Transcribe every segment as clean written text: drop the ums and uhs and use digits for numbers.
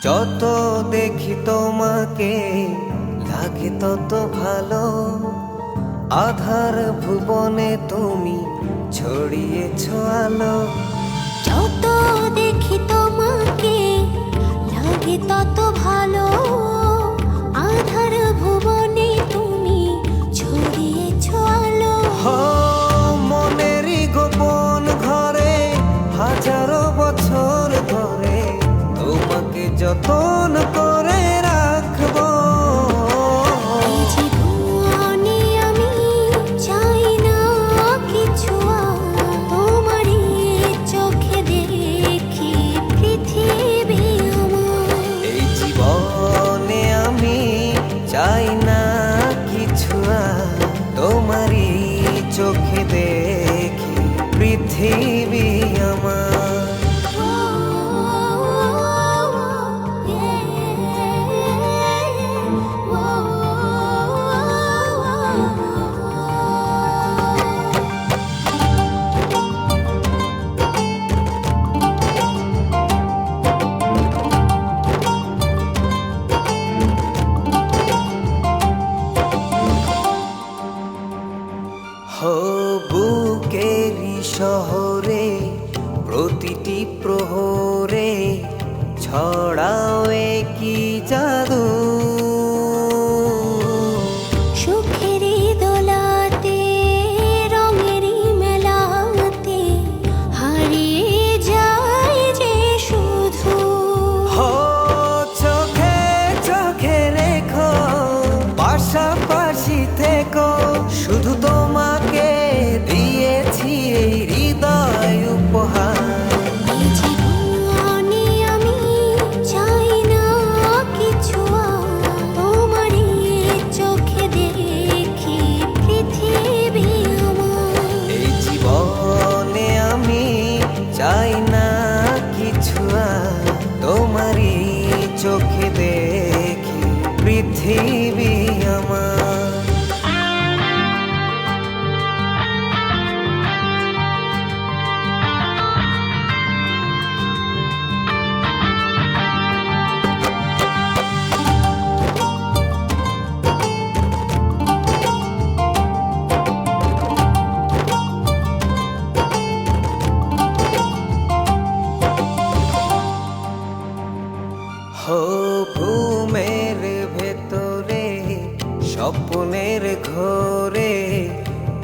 যত দেখি তোমাকে লাগে তত ভালো, আধার ভুবনে তুমি ছড়িয়েছ আলো। যত দেখি তোমাকে লাগে তত ভালো, আধার ভুবনে তুমি ছড়িয়েছ আলো। মনেরই গোপন ঘরে হাজারো বছর ধরে তোমাকে যতন করে রাখবো। এই জীবনে আমি চাই না কিছু, তোমারই চোখে দেখি পৃথিবী আমার। এই জীবনে আমি চাই না কিছু, তোমারই চোখে দেখি পৃথিবী আমার। বুকেরই শহরে প্রতিটি প্রহরে ছড়াও কি জাদু। সুখেরই দোলাতে রঙেরই মেলাতে হারিয়ে যায় যে শুধু। চোখে চোখে রেখো পাশাপাশি থেকো, শুধু তোমাকে দিয়েছি এই হৃদয় উপহার। এই জীবনে আমি চাই না কিছু, তোমারই চোখে দেখি পৃথিবী আমার। এই জীবনে আমি চাই না কিছু, তোমারই চোখে দেখি পৃথিবী আমার। ঘুমের ভেতরে স্বপ্নের ঘরে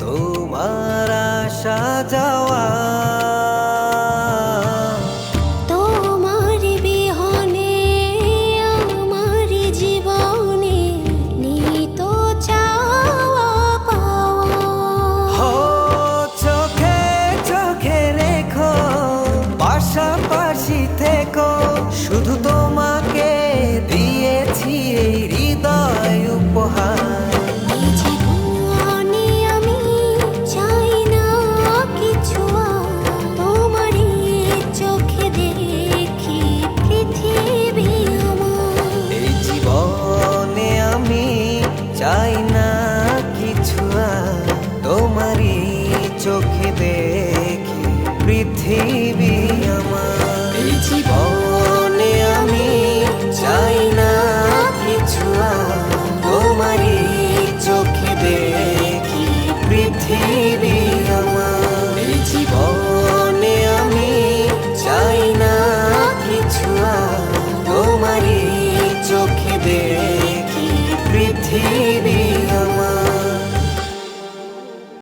তোমার আসা যাওয়া। তোমার বিহনে আমার জীবনে নিত চাওয়া পাওয়া। চোখে চোখে রেখো পাশাপাশি থেকো, শুধু তোমাকে দিয়েছি এই হৃদয় উপহার। এই জীবনে আমি চাই না কিছু, তোমারই চোখে দেখি পৃথিবী আমার। এই জীবনে আমি চাই না কিছু, তোমারই চোখে দেখি পৃথিবী আমার। এই জীবনে আমি চাই না কিছু, তোমারই চোখে দেখি পৃথিবী আমার। এই জীবনে আমি চাই না কিছু, তোমারই চোখে দেখি পৃথিবী